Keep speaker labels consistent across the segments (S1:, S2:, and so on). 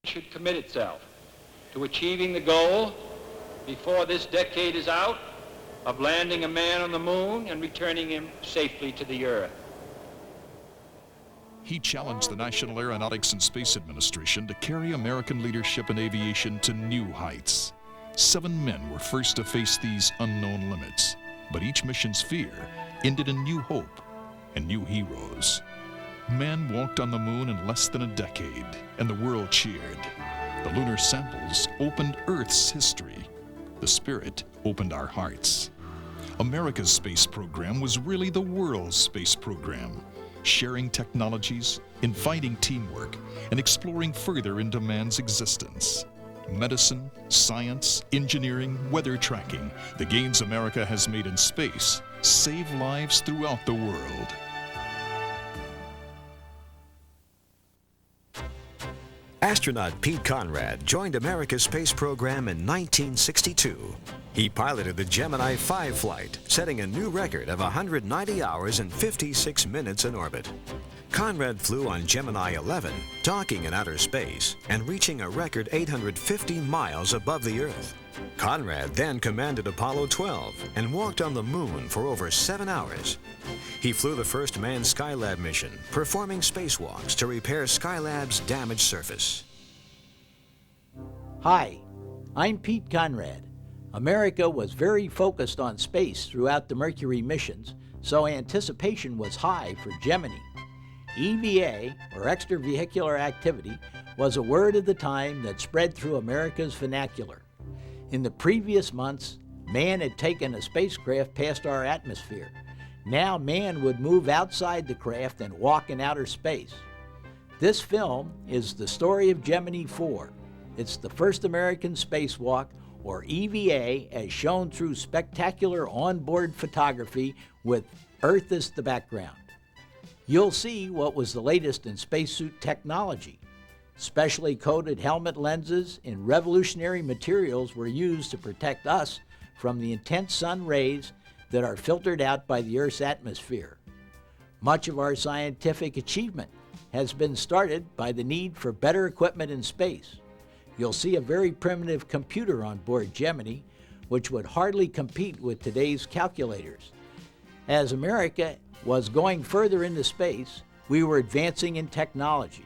S1: should commit itself to achieving the goal before this decade is out of landing a man on the moon and returning him safely to the Earth.
S2: He challenged the National Aeronautics and Space Administration to carry American leadership in aviation to new heights. 7 men were first to face these unknown limits, but each mission's fear ended in new hope and new heroes. Man walked on the moon in less than a decade, and the world cheered. The lunar samples opened Earth's history. The Spirit opened our hearts. America's space program was really the world's space program, sharing technologies, inviting teamwork, and exploring further into man's existence. Medicine, science, engineering, weather tracking, the gains America has made in space save lives throughout the world.
S3: Astronaut Pete Conrad joined America's space program in 1962. He piloted the Gemini 5 flight, setting a new record of 190 hours and 56 minutes in orbit. Conrad flew on Gemini 11, docking in outer space and reaching a record 850 miles above the Earth. Conrad then commanded Apollo 12 and walked on the moon for over 7 hours. He flew the first manned Skylab mission, performing spacewalks to repair Skylab's damaged surface.
S4: Hi, I'm Pete Conrad. America was very focused on space throughout the Mercury missions, so anticipation was high for Gemini. EVA, or Extra Vehicular Activity, was a word of the time that spread through America's vernacular. In the previous months, man had taken a spacecraft past our atmosphere. Now man would move outside the craft and walk in outer space. This film is the story of Gemini 4. It's the first American spacewalk, or EVA, as shown through spectacular onboard photography with Earth as the background. You'll see what was the latest in spacesuit technology. Specially coated helmet lenses and revolutionary materials were used to protect us from the intense sun rays that are filtered out by the Earth's atmosphere. Much of our scientific achievement has been started by the need for better equipment in space. You'll see a very primitive computer on board Gemini, which would hardly compete with today's calculators. As America was going further into space, we were advancing in technology.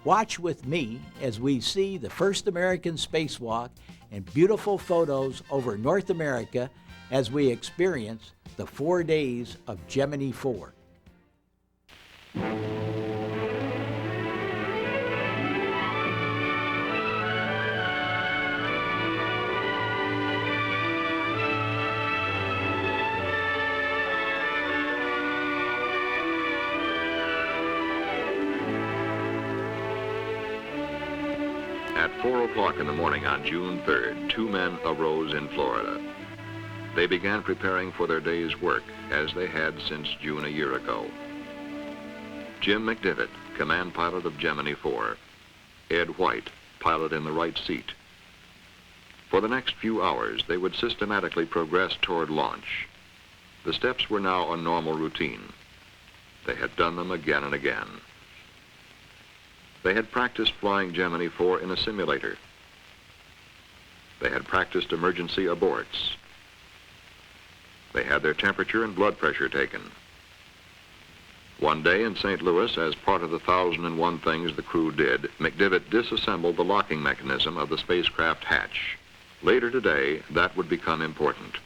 S4: Watch with me as we see the first American spacewalk and beautiful photos over North America as we experience the 4 days of Gemini 4.
S5: At 4 o'clock in the morning on June 3rd, 2 men arose in Florida. They began preparing for their day's work, as they had since June a year ago. Jim McDivitt, command pilot of Gemini 4. Ed White, pilot in the right seat. For the next few hours, they would systematically progress toward launch. The steps were now a normal routine. They had done them again and again. They had practiced flying Gemini 4 in a simulator. They had practiced emergency aborts. They had their temperature and blood pressure taken. One day in St. Louis, as part of the 1,001 things the crew did, McDivitt disassembled the locking mechanism of the spacecraft hatch. Later today, that would become important.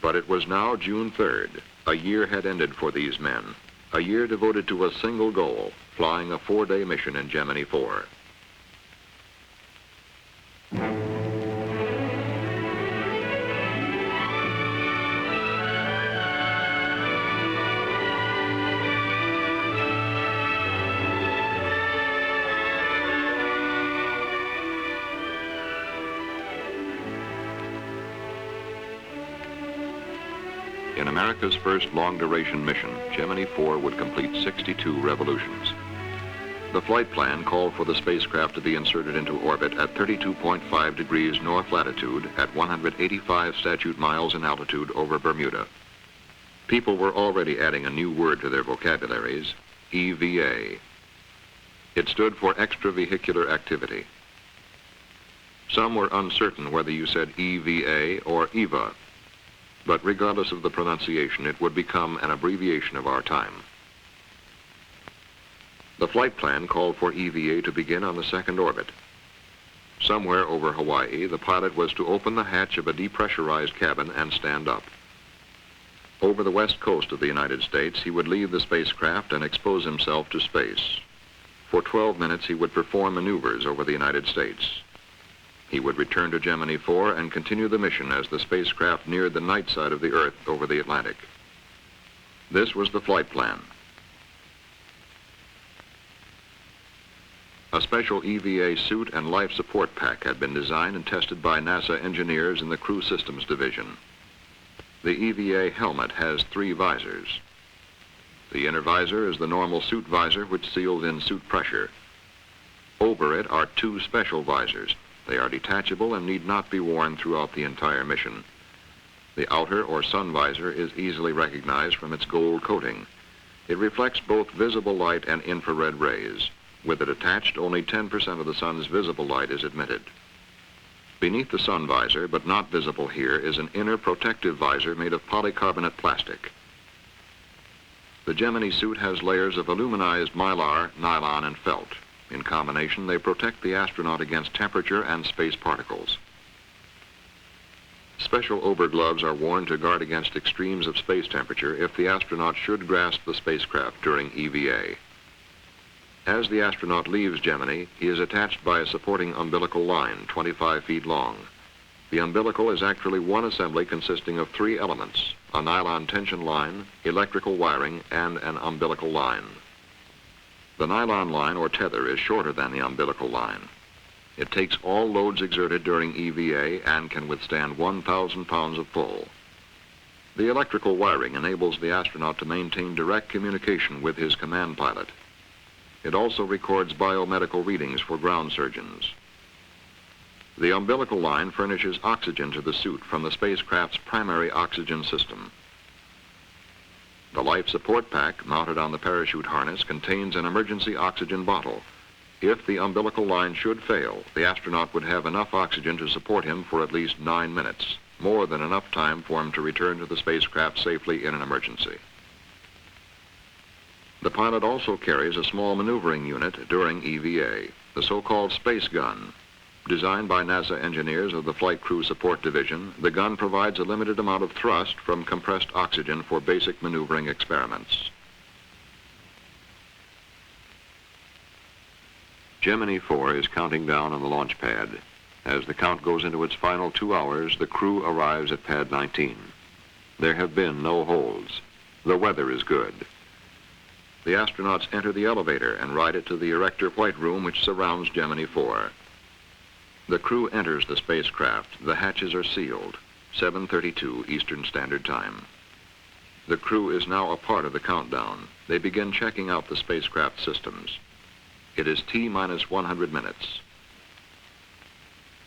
S5: But it was now June 3rd. A year had ended for these men. A year devoted to a single goal, flying a 4-day mission in Gemini 4. In America's first long-duration mission, Gemini 4 would complete 62 revolutions. The flight plan called for the spacecraft to be inserted into orbit at 32.5 degrees north latitude at 185 statute miles in altitude over Bermuda. People were already adding a new word to their vocabularies, EVA. It stood for Extra Vehicular Activity. Some were uncertain whether you said EVA or EVA, but regardless of the pronunciation, it would become an abbreviation of our time. The flight plan called for EVA to begin on the second orbit. Somewhere over Hawaii, the pilot was to open the hatch of a depressurized cabin and stand up. Over the west coast of the United States, he would leave the spacecraft and expose himself to space. For 12 minutes, he would perform maneuvers over the United States. He would return to Gemini 4 and continue the mission as the spacecraft neared the night side of the Earth over the Atlantic. This was the flight plan. A special EVA suit and life support pack had been designed and tested by NASA engineers in the Crew Systems Division. The EVA helmet has 3 visors. The inner visor is the normal suit visor which seals in suit pressure. Over it are 2 special visors. They are detachable and need not be worn throughout the entire mission. The outer or sun visor is easily recognized from its gold coating. It reflects both visible light and infrared rays. With it attached, only 10% of the sun's visible light is admitted. Beneath the sun visor, but not visible here, is an inner protective visor made of polycarbonate plastic. The Gemini suit has layers of aluminized mylar, nylon, and felt. In combination, they protect the astronaut against temperature and space particles. Special overgloves are worn to guard against extremes of space temperature if the astronaut should grasp the spacecraft during EVA. As the astronaut leaves Gemini, he is attached by a supporting umbilical line, 25 feet long. The umbilical is actually one assembly consisting of 3 elements: a nylon tension line, electrical wiring, and an umbilical line. The nylon line or tether is shorter than the umbilical line. It takes all loads exerted during EVA and can withstand 1,000 pounds of pull. The electrical wiring enables the astronaut to maintain direct communication with his command pilot. It also records biomedical readings for ground surgeons. The umbilical line furnishes oxygen to the suit from the spacecraft's primary oxygen system. The life support pack mounted on the parachute harness contains an emergency oxygen bottle. If the umbilical line should fail, the astronaut would have enough oxygen to support him for at least 9 minutes, more than enough time for him to return to the spacecraft safely in an emergency. The pilot also carries a small maneuvering unit during EVA, the so-called space gun. Designed by NASA engineers of the Flight Crew Support Division, the gun provides a limited amount of thrust from compressed oxygen for basic maneuvering experiments. Gemini 4 is counting down on the launch pad. As the count goes into its final 2 hours, the crew arrives at pad 19. There have been no holds. The weather is good. The astronauts enter the elevator and ride it to the Erector White Room which surrounds Gemini 4. The crew enters the spacecraft. The hatches are sealed. 7:32 Eastern Standard Time. The crew is now a part of the countdown. They begin checking out the spacecraft systems. It is T-minus 100 minutes.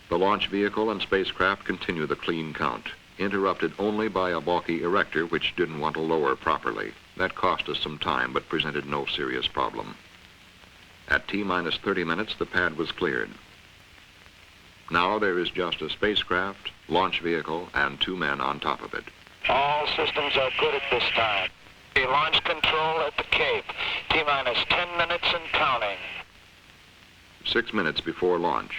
S5: The launch vehicle and spacecraft continue the clean count, interrupted only by a balky erector which didn't want to lower properly. That cost us some time, but presented no serious problem. At T-minus 30 minutes, the pad was cleared. Now there is just a spacecraft, launch vehicle, and 2 men on top of it.
S6: All systems are good at this time. The launch control at the Cape. T-minus 10 minutes and counting.
S5: 6 minutes before launch,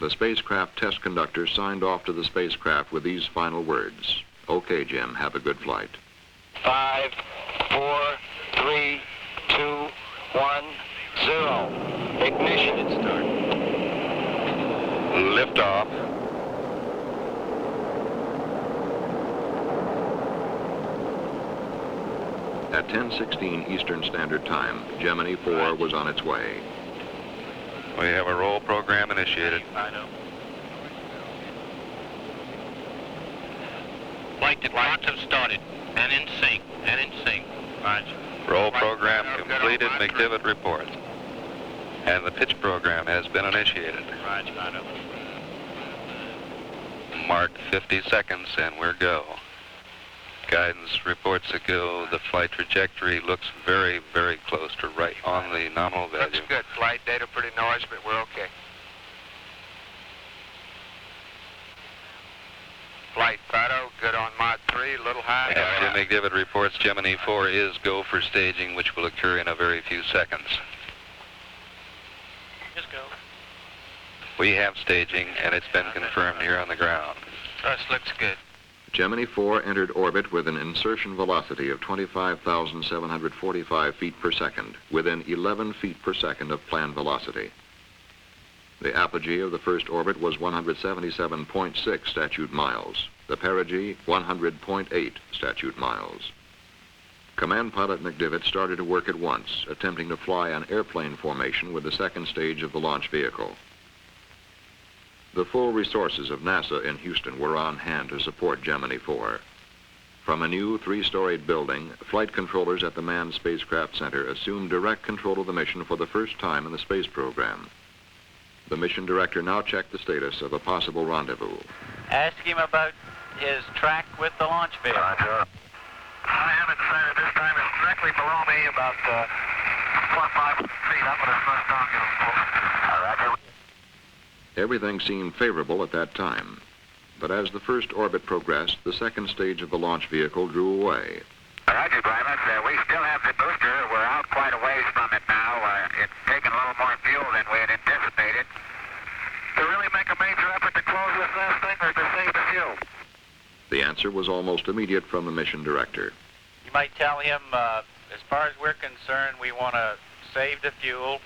S5: the spacecraft test conductor signed off to the spacecraft with these final words: "Okay, Jim, have a good flight."
S6: 5, 4, 3, 2, 1, 0. Ignition. Start. Liftoff.
S5: At 10:16 Eastern Standard Time, Gemini 4 was on its way.
S7: We have a roll program initiated.
S6: I know.
S8: Flight departs have started. And in sync. Roger.
S7: Roll program completed. McDivitt reports. And the pitch program has been initiated.
S8: Roger.
S7: Mark 50 seconds and we're go. Guidance reports that the flight trajectory looks very, very close to right on the nominal value.
S6: Looks good. Flight data pretty noisy, but we're okay. Flight photo, good on Mach 3, little high.
S7: And Jim McDivitt reports Gemini 4 is go for staging, which will occur in a very few seconds.
S8: Just go.
S7: We have staging, and it's been confirmed here on the ground.
S6: Thrust looks good.
S5: Gemini 4 entered orbit with an insertion velocity of 25,745 feet per second, within 11 feet per second of planned velocity. The apogee of the first orbit was 177.6 statute miles. The perigee, 100.8 statute miles. Command pilot McDivitt started to work at once, attempting to fly an airplane formation with the second stage of the launch vehicle. The full resources of NASA in Houston were on hand to support Gemini 4. From a new 3-storied building, flight controllers at the Manned Spacecraft Center assumed direct control of the mission for the first time in the space program. The mission director now checked the status of a possible rendezvous.
S9: Ask him about his track with the launch vehicle.
S6: Roger. I haven't decided this time. It's directly below me, about 4 or 5 feet. I'm going to thrust down, get him full. Roger.
S5: Everything seemed favorable at that time. But as the first orbit progressed, the second stage of the launch vehicle drew away.
S6: Roger, Private. We still have the booster. We're out quite a ways from it now. It's taken a little more fuel than we had anticipated. To really make a major effort to close this last thing or to save the fuel?
S5: The answer was almost immediate from the mission director.
S9: You might tell him, as far as we're concerned, we want to save the fuel.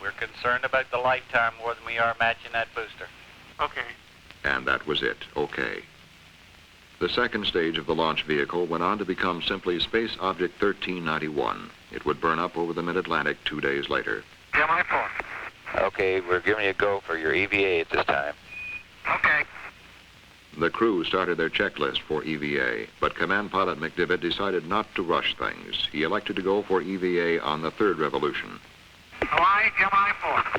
S9: We're concerned about the lifetime more than we are matching that booster.
S6: Okay.
S5: And that was it. Okay. The second stage of the launch vehicle went on to become simply Space Object 1391. It would burn up over the mid-Atlantic 2 days later.
S6: Gemini 4.
S7: Okay, we're giving you a go for your EVA at this time.
S6: Okay.
S5: The crew started their checklist for EVA, but Command Pilot McDivitt decided not to rush things. He elected to go for EVA on the third revolution.
S6: Hawaii, Gemini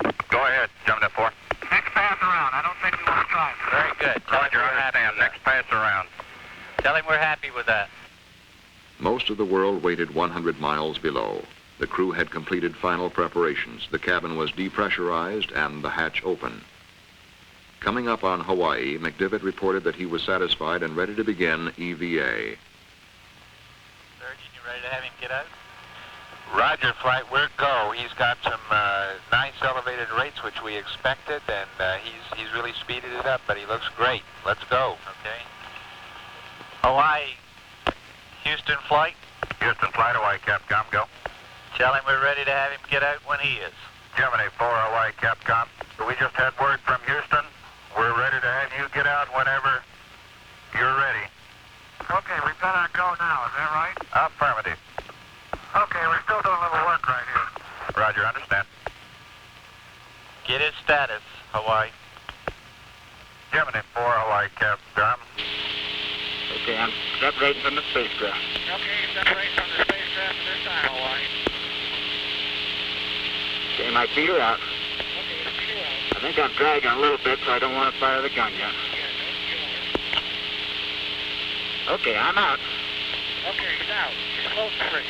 S6: 4.
S7: Go ahead, Gemini 4.
S6: Next pass around. I don't think we want to try it.
S9: Very good. Tell him
S7: Roger,
S9: we're happy
S7: understand.
S9: with
S7: Next pass around.
S9: that. Tell him we're happy with that.
S5: Most of the world waited 100 miles below. The crew had completed final preparations. The cabin was depressurized and the hatch open. Coming up on Hawaii, McDivitt reported that he was satisfied and ready to begin EVA.
S9: Surgeon, you ready to have him get out?
S7: Roger, flight, we're go. He's got some nice elevated rates, which we expected, and he's really speeded it up, but he looks great. Let's go.
S9: Okay. Hawaii, Houston flight.
S7: Houston flight, Hawaii, Capcom, go.
S9: Tell him we're ready to have him get out when he is.
S7: Gemini 4, Hawaii, Capcom. We just had word from Houston. We're ready to have you get out whenever you're ready.
S6: Okay, we've got our go now. Is that right?
S7: Affirmative.
S6: Okay, we're still doing a little work right here.
S7: Roger, understand.
S9: Get his status, Hawaii.
S7: Gemini 4, Hawaii, Capcom.
S6: Okay, I'm separating from the spacecraft.
S8: Okay, separate from the spacecraft at this time, Hawaii.
S6: Okay, my feet are out.
S8: Okay, let's get out.
S6: I think I'm dragging a little bit, so I don't want to fire the gun yet.
S8: Yeah, don't kill her.
S6: Okay, I'm out.
S8: Okay, he's out. He's close to free.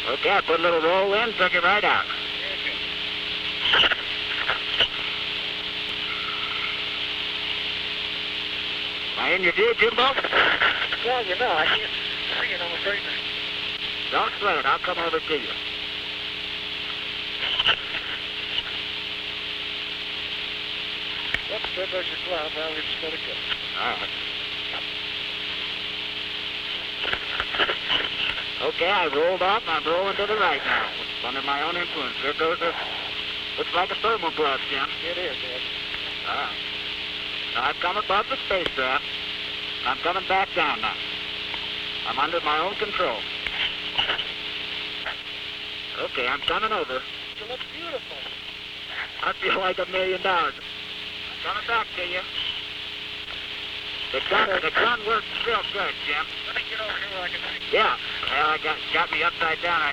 S6: Okay, I put a little roll in, took it right out. Am I in your view, Jimbo?
S8: Well, you know, I can't see it, I'm afraid.
S6: Don't sweat it. I'll come over to you.
S8: Yep, there goes your glove. Well, we just let it go.
S6: All right. Okay, I rolled off and I'm rolling to the right now. Under my own influence. There goes a... Looks like a thermal glove, Jim.
S8: It is, Ed.
S6: All right. Now, I've come above the spacecraft. I'm coming back down now. I'm under my own control. Okay, I'm coming over.
S8: It looks beautiful.
S6: I feel like $1 million. I'm coming back to you. The gun works real good, Jim.
S8: Let me get over here where I can see.
S6: Yeah. Well, I got me upside down.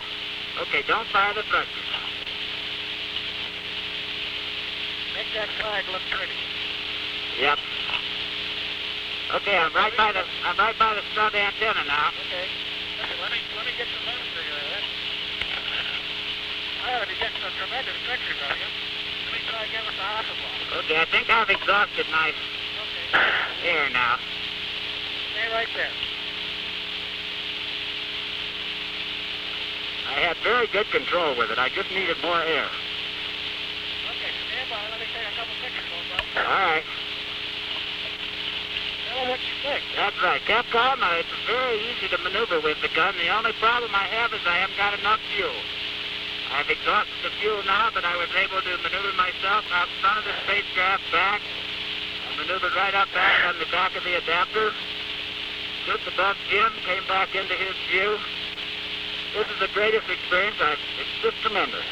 S6: Okay, don't fire the thrusters. that flag look pretty.
S10: Yep. Okay, I'm right by the stud antenna now.
S6: Okay. Listen, let me get some lens for you there. I ought to be getting some tremendous pictures of you. Let me try again with the Hasselblad.
S10: Okay, I think I've exhausted my air now.
S6: Stay right there.
S10: I had very good control with it. I just needed more air.
S6: Okay, stand by. Let me take a couple pictures of them.
S10: All right.
S6: Tell me what you think.
S10: That's right. Capcom, it's very easy to maneuver with the gun. The only problem I have is I haven't got enough fuel. I've exhausted the fuel now, but I was able to maneuver myself out front of the spacecraft back. I maneuvered right up back on the back of the adapter. Just above Jim, came back into his view. This is the greatest experience. It's just tremendous.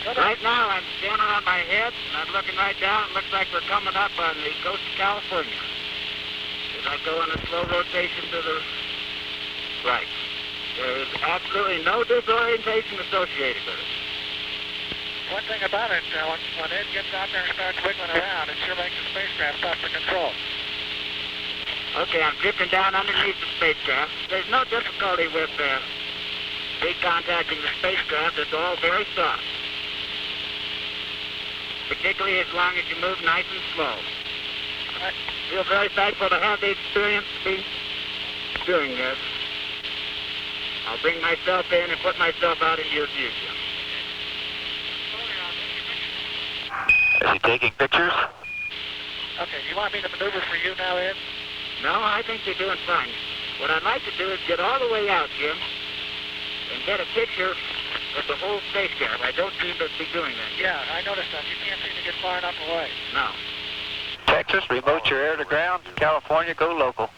S10: Right now, I'm standing on my head, and I'm looking right down. It looks like we're coming up on the coast of California. As I go in a slow rotation to the right. There is absolutely no disorientation associated with it.
S6: One thing about it, when Ed gets out there and starts wiggling around, it sure makes the spacecraft tough to control.
S10: Okay, I'm drifting down underneath the spacecraft. There's no difficulty with recontacting the spacecraft. It's all very soft. Particularly as long as you move nice and slow. I feel very thankful to have the experience to be doing this. I'll bring myself in and put myself out into your view, Jim.
S7: Is he taking pictures?
S6: Okay, you want me to maneuver for you now, Ed?
S10: No, I think you're doing fine. What I'd like to do is get all the way out, Jim, and get a picture of the whole spacecraft. I don't seem to be doing that.
S6: Yeah, I noticed that. You can't seem to get far enough away.
S10: No.
S7: Texas, remote your air to ground. California, go local.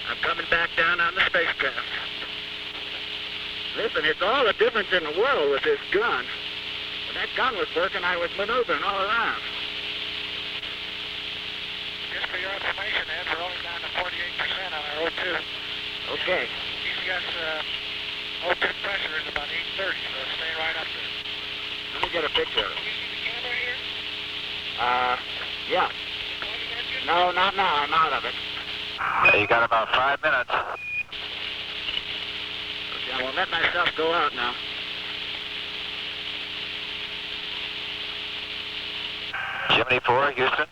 S10: I'm coming back down on the spacecraft. Listen, it's all the difference in the world with this gun. When that gun was working, I was maneuvering all around.
S6: Just for your information, Ed, we're only down to 48% on our O2.
S10: Okay.
S6: ECS O2 pressure is about 830, so stay right up there.
S10: Let me get a picture of it.
S6: You see the camera here?
S10: Yeah. No, not now. I'm out of it.
S7: You got about 5 minutes.
S10: Okay, I will let myself go out now.
S7: Gemini 4, Houston.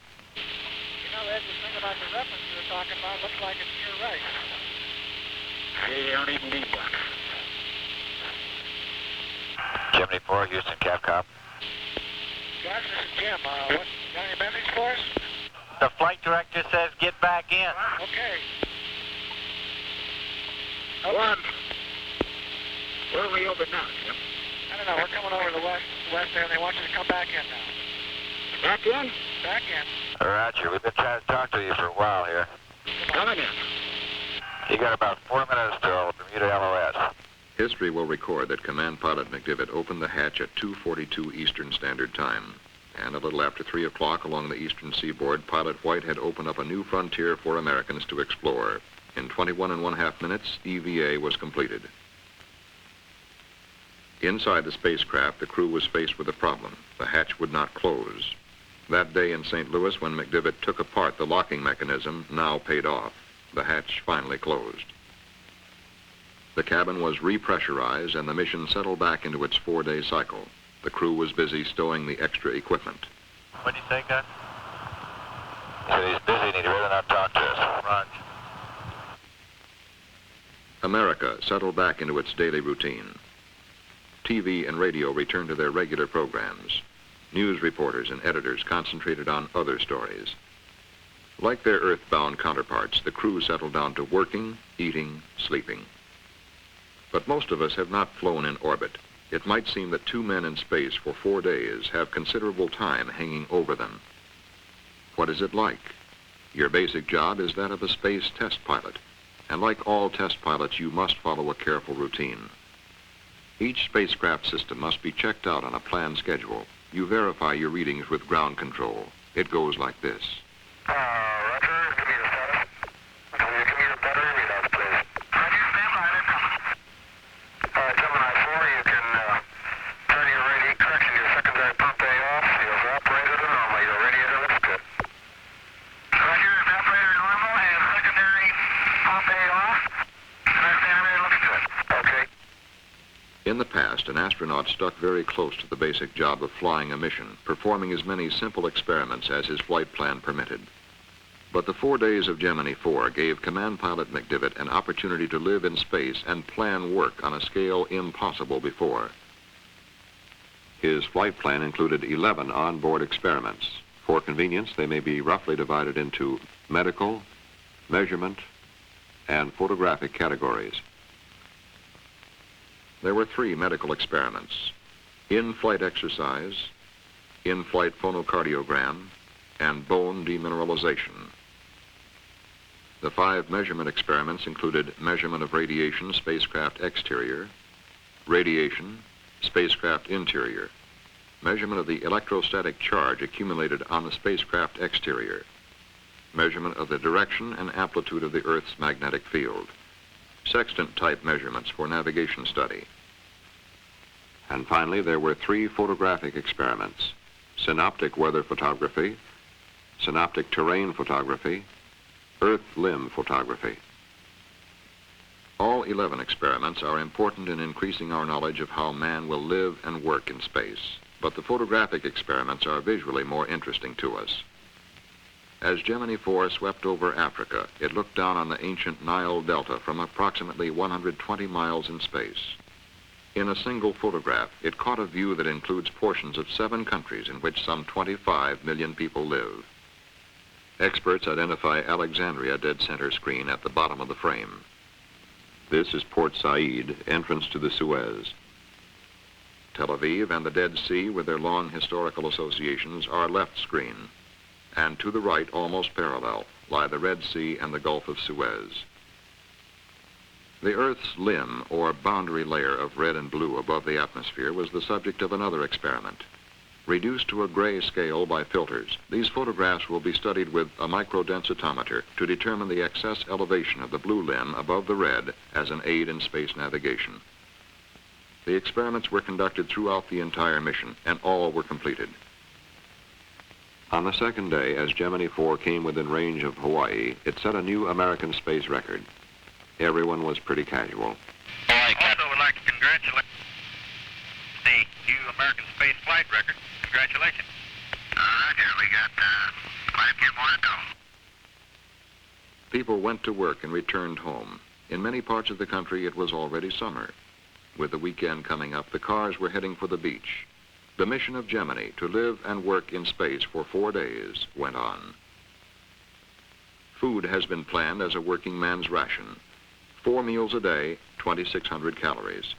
S6: Ed, the thing about the reference you were talking about looks like it's to your right.
S10: You don't even need one.
S7: Gemini 4, Houston, Capcom.
S6: Guys, this is Jim. Got any message for us?
S7: The flight director says get back in.
S6: Okay.
S10: One. Where are we over now, Jim?
S6: I don't know. We're coming over the west there, and they want you to come back in now.
S10: Back in?
S6: Back in.
S7: Roger, we've been trying to talk to you for a while here.
S10: Coming in.
S7: You got about 4 minutes till Bermuda LOS.
S5: History will record that Command Pilot McDivitt opened the hatch at 2:42 Eastern Standard Time. And a little after 3 o'clock along the eastern seaboard, Pilot White had opened up a new frontier for Americans to explore. In 21½ minutes, EVA was completed. Inside the spacecraft, the crew was faced with a problem. The hatch would not close. That day in St. Louis, when McDivitt took apart the locking mechanism, now paid off. The hatch finally closed. The cabin was repressurized and the mission settled back into its 4-day cycle. The crew was busy stowing the extra equipment.
S7: What do you say, Gus? He said he's busy and he'd rather not talk to us. Roger.
S5: America settled back into its daily routine. TV and radio returned to their regular programs. News reporters and editors concentrated on other stories. Like their earthbound counterparts, the crew settled down to working, eating, sleeping. But most of us have not flown in orbit. It might seem that 2 men in space for 4 days have considerable time hanging over them. What is it like? Your basic job is that of a space test pilot. And like all test pilots, you must follow a careful routine. Each spacecraft system must be checked out on a planned schedule. You verify your readings with ground control. It goes like this.
S6: Roger, give me the status. Give me the battery readouts, please. Roger, stand by, they're coming. Gemini 4, you can turn
S5: In the past, an astronaut stuck very close to the basic job of flying a mission, performing as many simple experiments as his flight plan permitted. But the 4 days of Gemini 4 gave Command Pilot McDivitt an opportunity to live in space and plan work on a scale impossible before. His flight plan included 11 onboard experiments. For convenience, they may be roughly divided into medical, measurement, and photographic categories. There were 3 medical experiments: in-flight exercise, in-flight phonocardiogram, and bone demineralization. The 5 measurement experiments included measurement of radiation, spacecraft exterior, radiation, spacecraft interior, measurement of the electrostatic charge accumulated on the spacecraft exterior, measurement of the direction and amplitude of the Earth's magnetic field, sextant-type measurements for navigation study. And finally, there were 3 photographic experiments: synoptic weather photography, synoptic terrain photography, Earth limb photography. All 11 experiments are important in increasing our knowledge of how man will live and work in space, but the photographic experiments are visually more interesting to us. As Gemini 4 swept over Africa, it looked down on the ancient Nile Delta from approximately 120 miles in space. In a single photograph, it caught a view that includes portions of 7 countries in which some 25 million people live. Experts identify Alexandria dead center screen at the bottom of the frame. This is Port Said, entrance to the Suez. Tel Aviv and the Dead Sea, with their long historical associations, are left screen. And to the right, almost parallel, lie the Red Sea and the Gulf of Suez. The Earth's limb, or boundary layer of red and blue above the atmosphere, was the subject of another experiment. Reduced to a gray scale by filters, these photographs will be studied with a microdensitometer to determine the excess elevation of the blue limb above the red as an aid in space navigation. The experiments were conducted throughout the entire mission, and all were completed. On the second day, as Gemini 4 came within range of Hawaii, it set a new American space record. Everyone was pretty casual.
S6: I also would like to congratulate the new American space flight record. Congratulations. Roger, we got 5 more to go.
S5: People went to work and returned home. In many parts of the country, it was already summer. With the weekend coming up, the cars were heading for the beach. The mission of Gemini, to live and work in space for 4 days, went on. Food has been planned as a working man's ration. 4 meals a day, 2,600 calories.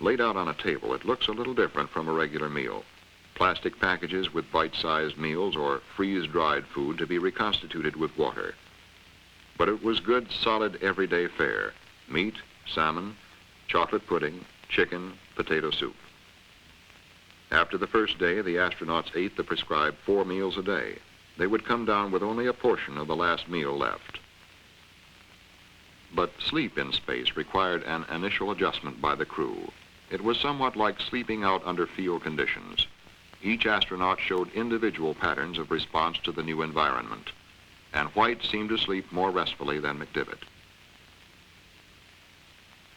S5: Laid out on a table, it looks a little different from a regular meal. Plastic packages with bite-sized meals or freeze-dried food to be reconstituted with water. But it was good, solid, everyday fare. Meat, salmon, chocolate pudding, chicken, potato soup. After the first day, the astronauts ate the prescribed 4 meals a day. They would come down with only a portion of the last meal left. But sleep in space required an initial adjustment by the crew. It was somewhat like sleeping out under field conditions. Each astronaut showed individual patterns of response to the new environment, and White seemed to sleep more restfully than McDivitt.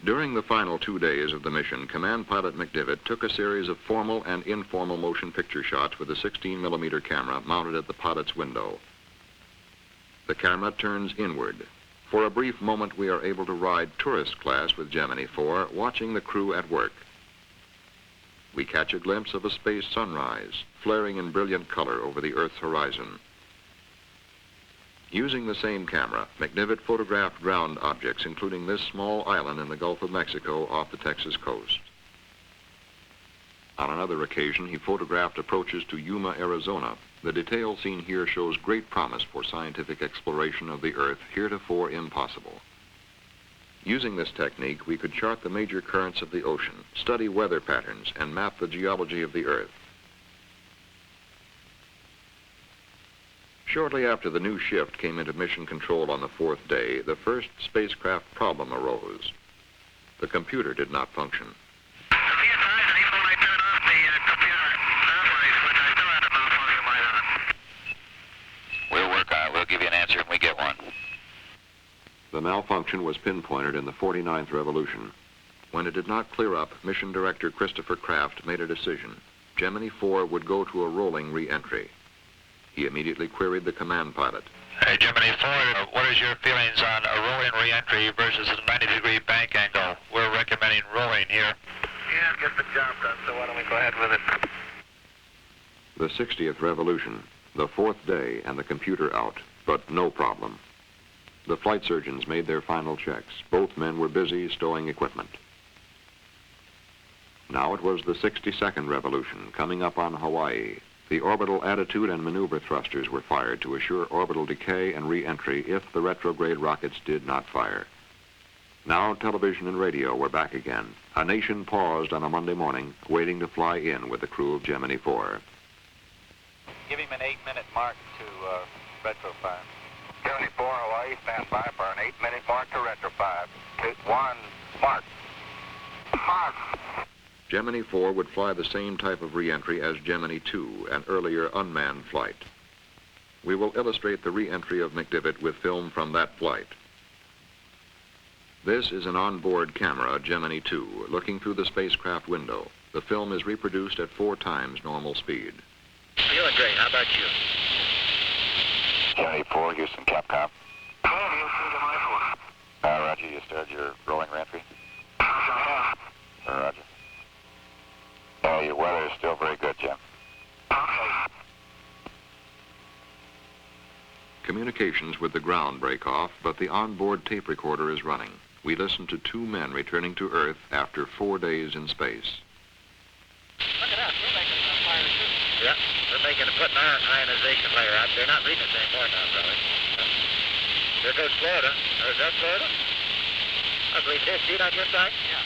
S5: During the final 2 days of the mission, Command Pilot McDivitt took a series of formal and informal motion picture shots with a 16mm camera mounted at the pilot's window. The camera turns inward. For a brief moment, we are able to ride tourist class with Gemini 4, watching the crew at work. We catch a glimpse of a space sunrise, flaring in brilliant color over the Earth's horizon. Using the same camera, McDivitt photographed ground objects, including this small island in the Gulf of Mexico off the Texas coast. On another occasion, he photographed approaches to Yuma, Arizona. The detail seen here shows great promise for scientific exploration of the Earth, heretofore impossible. Using this technique, we could chart the major currents of the ocean, study weather patterns, and map the geology of the Earth. Shortly after the new shift came into mission control on the 4th day, the first spacecraft problem arose. The computer did not function.
S7: We'll work on it. We'll give you an answer if we get one.
S5: The malfunction was pinpointed in the 49th revolution. When it did not clear up, Mission Director Christopher Kraft made a decision. Gemini 4 would go to a rolling re-entry. He immediately queried the command pilot.
S7: Hey, Gemini 4, what is your feelings on a rolling re-entry versus a 90-degree bank angle? We're recommending rolling here.
S6: Yeah, get the job done, so why don't we go ahead with it?
S5: The 60th revolution, the 4th day, and the computer out, but no problem. The flight surgeons made their final checks. Both men were busy stowing equipment. Now it was the 62nd revolution, coming up on Hawaii. The orbital attitude and maneuver thrusters were fired to assure orbital decay and re-entry if the retrograde rockets did not fire. Now television and radio were back again. A nation paused on a Monday morning, waiting to fly in with the crew of Gemini 4.
S9: Give him an 8-minute mark to retrofire.
S6: Gemini 4, Hawaii, stand by for an 8-minute mark to retrofire. 2, 1, mark. Mark.
S5: Gemini 4 would fly the same type of re-entry as Gemini 2, an earlier unmanned flight. We will illustrate the re-entry of McDivitt with film from that flight. This is an onboard camera, Gemini 2, looking through the spacecraft window. The film is reproduced at 4 times normal speed.
S6: Feeling great. How about you?
S7: Gemini 4, Houston, Capcom.
S6: Houston, Gemini 4.
S7: Roger, you started your rolling re-entry? Roger. Your weather is still very good, Jim.
S5: Communications with the ground break off, but the onboard tape recorder is running. We listen to 2 men returning to Earth after 4 days in space.
S10: Look at us. We're making a fire too.
S6: Yeah, putting our ionization layer out. They're not reading us anymore now, brother. There goes Florida. Or is that Florida? I believe it is. See it on your side?
S10: Yeah.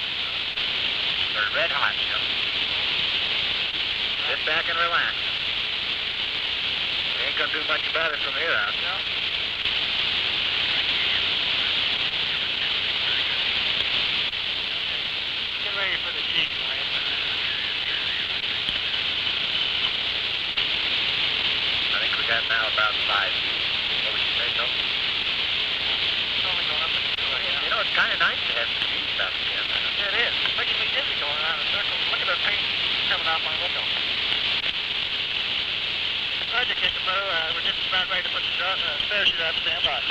S6: They're red hot, Jim. Sit back and relax. We ain't gonna do much about it from here out.
S10: No. Get ready for the Jeep, Lance.
S6: I think we got now about 5 feet. What would you say, Phil?
S10: It's only going up and through it.
S6: You know, it's kind of nice to have some Jeep stuff again.
S10: Yeah, it is. It's making me dizzy going around in circles. Look at the paint coming out my window. Roger, Kickapoo. We're just about ready to put the parachute out. Stand by.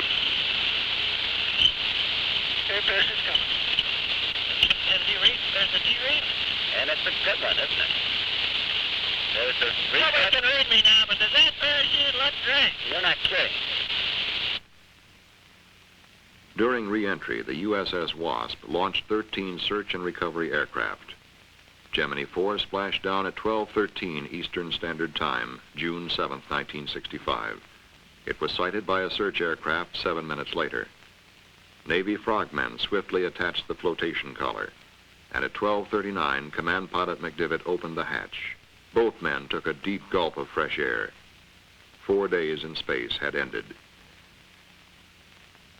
S10: Okay, parachute's coming. And there's the G-read.
S6: And it's a good one, isn't it? There's the
S10: Nobody can read me now, but does that parachute look great?
S6: You're not kidding.
S5: During re-entry, the USS Wasp launched 13 search and recovery aircraft. Gemini 4 splashed down at 12:13 Eastern Standard Time, June 7, 1965. It was sighted by a search aircraft 7 minutes later. Navy frogmen swiftly attached the flotation collar, and at 12:39, Command Pilot McDivitt opened the hatch. Both men took a deep gulp of fresh air. 4 days in space had ended.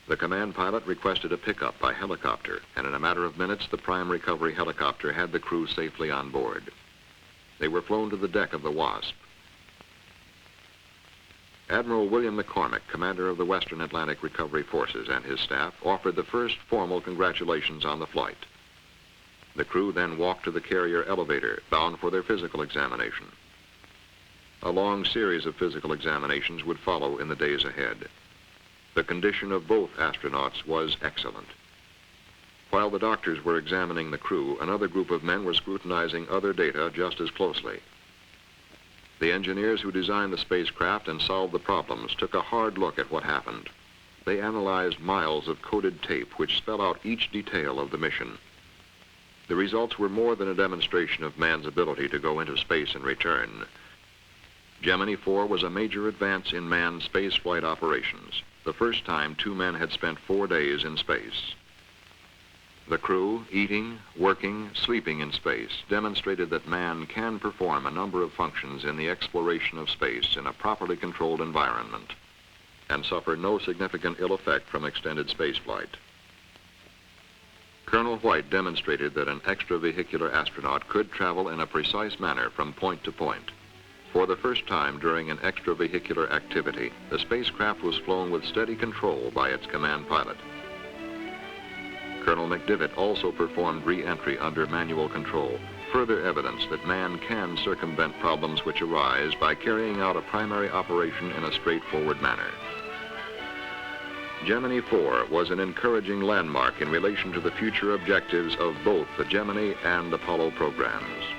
S5: The command pilot requested a pickup by helicopter, and in a matter of minutes, the prime recovery helicopter had the crew safely on board. They were flown to the deck of the Wasp. Admiral William McCormick, commander of the Western Atlantic Recovery Forces, and his staff offered the first formal congratulations on the flight. The crew then walked to the carrier elevator, bound for their physical examination. A long series of physical examinations would follow in the days ahead. The condition of both astronauts was excellent. While the doctors were examining the crew, another group of men were scrutinizing other data just as closely. The engineers who designed the spacecraft and solved the problems took a hard look at what happened. They analyzed miles of coded tape which spell out each detail of the mission. The results were more than a demonstration of man's ability to go into space and return. Gemini 4 was a major advance in manned spaceflight operations, the first time 2 men had spent 4 days in space. The crew, eating, working, sleeping in space, demonstrated that man can perform a number of functions in the exploration of space in a properly controlled environment and suffer no significant ill effect from extended spaceflight. Colonel White demonstrated that an extravehicular astronaut could travel in a precise manner from point to point. For the first time during an extravehicular activity, the spacecraft was flown with steady control by its command pilot. Colonel McDivitt also performed re-entry under manual control, further evidence that man can circumvent problems which arise by carrying out a primary operation in a straightforward manner. Gemini 4 was an encouraging landmark in relation to the future objectives of both the Gemini and Apollo programs.